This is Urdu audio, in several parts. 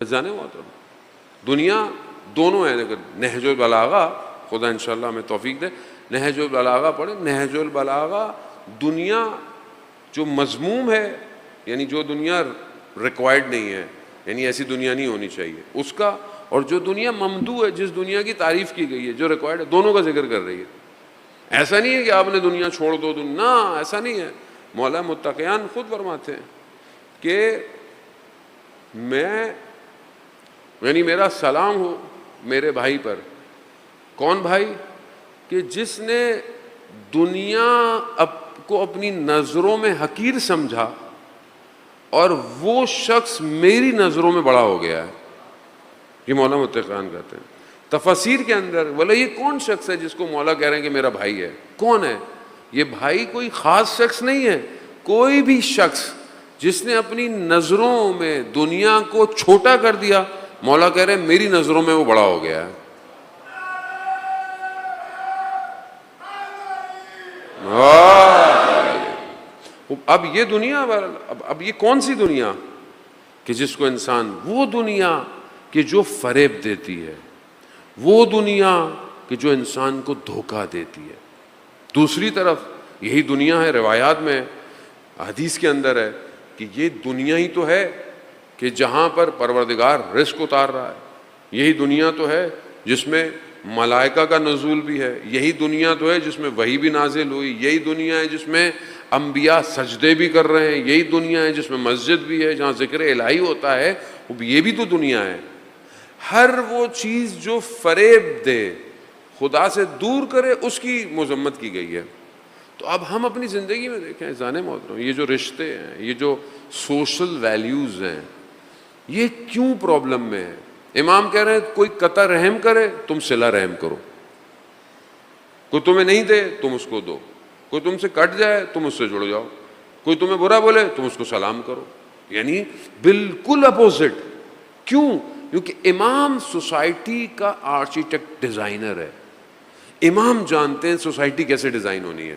جانے محترم دنیا دونوں ہیں. اگر نہج البلاغہ خدا انشاءاللہ ہمیں توفیق دے نہج البلاغہ پڑھیں. نہج البلاغہ دنیا جو مذموم ہے یعنی جو دنیا ریکوائرڈ نہیں ہے یعنی ایسی دنیا نہیں ہونی چاہیے اس کا, اور جو دنیا ممدوح ہے جس دنیا کی تعریف کی گئی ہے جو ریکوائرڈ ہے دونوں کا ذکر کر رہی ہے. ایسا نہیں ہے کہ آپ نے دنیا چھوڑ دو نہ, ایسا نہیں ہے. مولا متقیان خود فرماتے ہیں کہ میں یعنی میرا سلام ہو میرے بھائی پر. کون بھائی؟ کہ جس نے دنیا کو اپنی نظروں میں حقیر سمجھا اور وہ شخص میری نظروں میں بڑا ہو گیا ہے. یہ مولا متقیان کہتے ہیں تفاسیر کے اندر. بولے یہ کون شخص ہے جس کو مولا کہہ رہے ہیں کہ میرا بھائی ہے؟ کون ہے یہ بھائی؟ کوئی خاص شخص نہیں ہے, کوئی بھی شخص جس نے اپنی نظروں میں دنیا کو چھوٹا کر دیا مولا کہہ رہے ہیں میری نظروں میں وہ بڑا ہو گیا ہے. اب یہ دنیا اب یہ کون سی دنیا کہ جس کو انسان, وہ دنیا کہ جو فریب دیتی ہے, وہ دنیا کہ جو انسان کو دھوکہ دیتی ہے. دوسری طرف یہی دنیا ہے, روایات میں حدیث کے اندر ہے کہ یہ دنیا ہی تو ہے کہ جہاں پر پروردگار رزق اتار رہا ہے. یہی دنیا تو ہے جس میں ملائکہ کا نزول بھی ہے. یہی دنیا تو ہے جس میں وحی بھی نازل ہوئی. یہی دنیا ہے جس میں انبیاء سجدے بھی کر رہے ہیں. یہی دنیا ہے جس میں مسجد بھی ہے جہاں ذکر الہی ہوتا ہے. یہ بھی تو دنیا ہے. ہر وہ چیز جو فریب دے, خدا سے دور کرے, اس کی مذمت کی گئی ہے. تو اب ہم اپنی زندگی میں دیکھیں جانے محترم, یہ جو رشتے ہیں, یہ جو سوشل ویلیوز ہیں, یہ کیوں پرابلم میں ہے؟ امام کہہ رہے ہیں کوئی قطع رحم کرے تم صلہ رحم کرو, کوئی تمہیں نہیں دے تم اس کو دو, کوئی تم سے کٹ جائے تم اس سے جڑ جاؤ, کوئی تمہیں برا بولے تم اس کو سلام کرو. یعنی بالکل اپوزٹ. کیوں؟ کیونکہ امام سوسائٹی کا آرکیٹیکٹ ڈیزائنر ہے. امام جانتے ہیں سوسائٹی کیسے ڈیزائن ہونی ہے,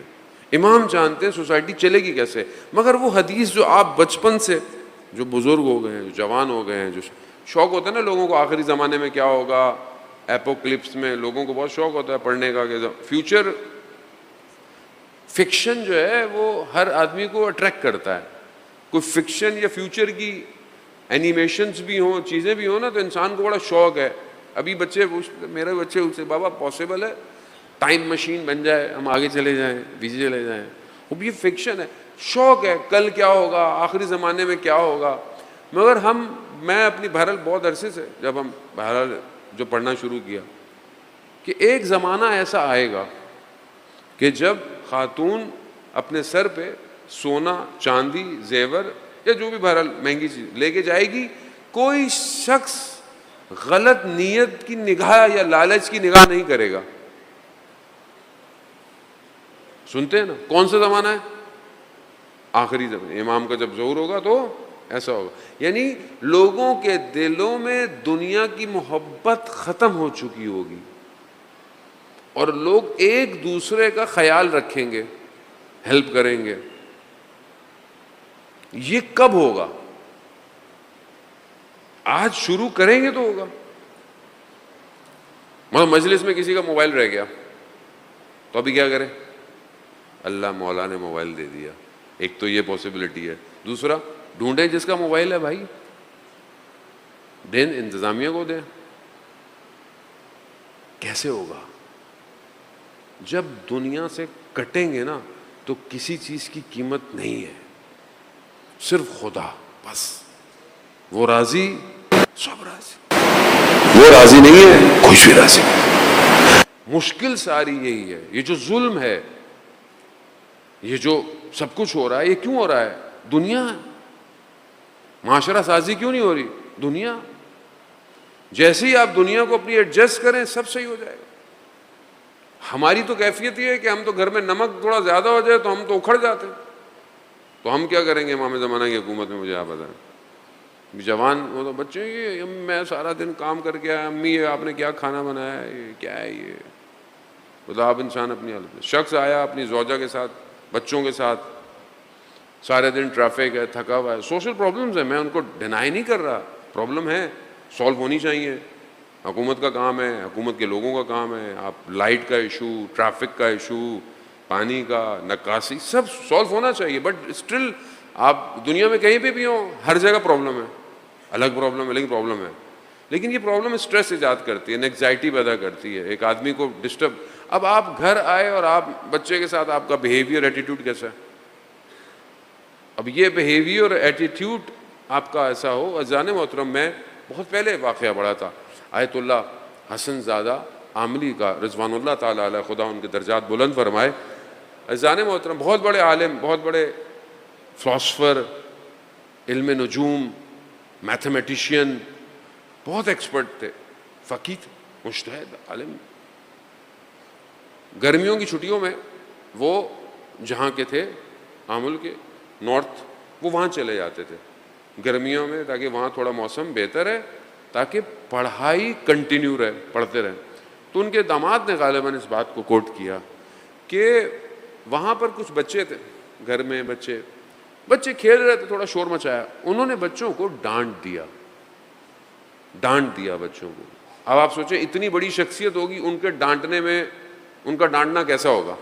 امام جانتے ہیں سوسائٹی چلے گی کیسے. مگر وہ حدیث جو آپ بچپن سے, جو بزرگ ہو گئے ہیں, جو جوان ہو گئے ہیں, جو شوق ہوتا ہے نا لوگوں کو آخری زمانے میں کیا ہوگا, ایپوکلپس میں لوگوں کو بہت شوق ہوتا ہے پڑھنے کا کہ فیوچر فکشن جو ہے وہ ہر آدمی کو اٹریکٹ کرتا ہے. کوئی فکشن یا فیوچر کی اینیمیشنز بھی ہوں, چیزیں بھی ہوں نا, تو انسان کو بڑا شوق ہے. ابھی بچے میرے بچے ان سے بابا پاسبل ہے ٹائم مشین بن جائے, ہم آگے چلے جائیں, پیچھے چلے جائیں. وہ بھی فکشن ہے, شوق ہے کل کیا ہوگا, آخری زمانے میں کیا ہوگا. مگر میں اپنی بہرحال بہت عرصے سے جب ہم بہرحال جو پڑھنا شروع کیا کہ ایک زمانہ ایسا آئے گا کہ جب خاتون اپنے سر پہ سونا چاندی زیور یا جو بھی بہرحال مہنگی چیز لے کے جائے گی, کوئی شخص غلط نیت کی نگاہ یا لالچ کی نگاہ نہیں کرے گا. سنتے ہیں نا کون سا زمانہ ہے؟ آخری زمانہ. امام کا جب ظہور ہوگا تو ایسا ہوگا. یعنی لوگوں کے دلوں میں دنیا کی محبت ختم ہو چکی ہوگی اور لوگ ایک دوسرے کا خیال رکھیں گے, ہیلپ کریں گے. یہ کب ہوگا؟ آج شروع کریں گے تو ہوگا. مطلب مجلس میں کسی کا موبائل رہ گیا تو ابھی کیا کریں؟ اللہ مولا نے موبائل دے دیا, ایک تو یہ پاسبلٹی ہے. دوسرا ڈھونڈیں جس کا موبائل ہے بھائی, دیں انتظامیہ کو دیں. کیسے ہوگا؟ جب دنیا سے کٹیں گے نا تو کسی چیز کی قیمت نہیں ہے, صرف خدا بس. وہ راضی سب راضی, وہ راضی نہیں ہے کچھ بھی راضی نہیں. مشکل ساری یہی ہے. یہ جو ظلم ہے, یہ جو سب کچھ ہو رہا ہے, یہ کیوں ہو رہا ہے؟ دنیا ہے. معاشرہ سازی کیوں نہیں ہو رہی؟ دنیا. جیسے ہی آپ دنیا کو اپنی ایڈجسٹ کریں سب صحیح ہو جائے گا. ہماری تو کیفیت یہ ہے کہ ہم تو گھر میں نمک تھوڑا زیادہ ہو جائے تو ہم تو اکھڑ جاتے ہیں. تو ہم کیا کریں گے امام زمانہ کی حکومت میں؟ مجھے آپ بتائیں. جوان وہ تو بچے یہ میں سارا دن کام کر کے آیا, امی آپ نے کیا کھانا بنایا ہے, یہ کیا ہے, یہ مطلب آپ انسان اپنی حالت میں. شخص آیا اپنی زوجہ کے ساتھ بچوں کے ساتھ, سارے دن ٹریفک ہے, تھکا ہوا ہے, سوشل پرابلمز ہیں, میں ان کو ڈینائی نہیں کر رہا, پرابلم ہے. سالو ہونی چاہیے. حکومت کا کام ہے, حکومت کے لوگوں کا کام ہے. آپ لائٹ کا ایشو, ٹریفک کا ایشو, پانی کا, نکاسی, سب سالو ہونا چاہیے. بٹ اسٹل آپ دنیا میں کہیں پہ بھی ہوں, ہر جگہ پرابلم ہے, الگ پرابلم ہے, لیکن پرابلم ہے. لیکن یہ پرابلم اسٹریس ایجاد کرتی ہے, انگزائٹی پیدا کرتی ہے, ایک آدمی کو ڈسٹرب. اب آپ گھر آئے اور آپ بچے کے ساتھ آپ کا بیہیویئر, ایٹیٹیوڈ کیسا ہے؟ اب یہ بیہیویئر ایٹیٹیوڈ آپ کا ایسا ہو. اذان محترم, میں بہت پہلے واقعہ پڑھا تھا آیت اللہ حسن زادہ عاملی کا, رضوان اللہ تعالیٰ علیہ, خدا ان کے درجات بلند فرمائے. اذان محترم بہت بڑے عالم, بہت بڑے فلاسفر, علم نجوم, میتھمیٹیشین, بہت ایکسپرٹ تھے, فقیہ تھے, مجتہد عالم. گرمیوں کی چھٹیوں میں وہ جہاں کے تھے آمل کے نارتھ, وہ وہاں چلے جاتے تھے گرمیوں میں, تاکہ وہاں تھوڑا موسم بہتر ہے, تاکہ پڑھائی کنٹینیو رہے, پڑھتے رہیں. تو ان کے داماد نے غالباً اس بات کو کوٹ کیا کہ وہاں پر کچھ بچے تھے, گھر میں بچے کھیل رہے تھے, تھوڑا شور مچایا, انہوں نے بچوں کو ڈانٹ دیا بچوں کو. اب آپ سوچیں اتنی بڑی شخصیت ہوگی, ان کے ڈانٹنے میں ان کا ڈانٹنا کیسا ہوگا؟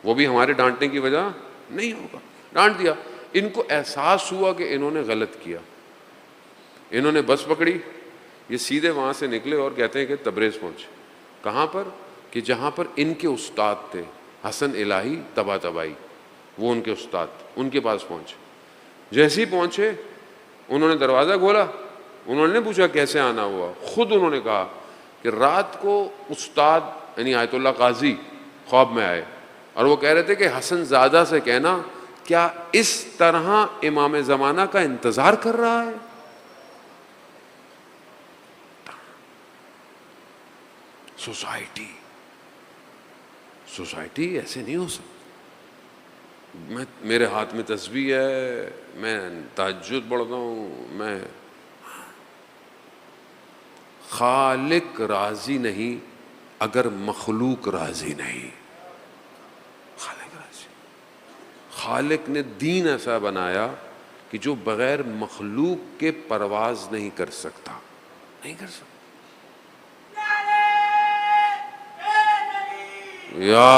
وہ بھی ہمارے ڈانٹنے کی وجہ نہیں ہوگا. ڈانٹ دیا. ان کو احساس ہوا کہ انہوں نے غلط کیا. انہوں نے بس پکڑی, یہ سیدھے وہاں سے نکلے اور کہتے ہیں کہ تبریز پہنچے. کہاں پر؟ کہ جہاں پر ان کے استاد تھے, حسن الہی طباطبائی, وہ ان کے استاد, ان کے پاس پہنچے. جیسے ہی پہنچے انہوں نے دروازہ کھولا, انہوں نے پوچھا کیسے آنا ہوا. خود انہوں نے کہا کہ رات کو استاد یعنی آیت اللہ قاضی خواب میں آئے اور وہ کہہ رہے تھے کہ حسن زادہ سے کہنا کیا اس طرح امام زمانہ کا انتظار کر رہا ہے. سوسائٹی ایسے نہیں ہو سکتی. میرے ہاتھ میں تسبیح ہے, میں تہجد پڑھتا ہوں, میں خالق راضی نہیں اگر مخلوق راضی نہیں. خالق نے دین ایسا بنایا کہ جو بغیر مخلوق کے پرواز نہیں کر سکتا. یا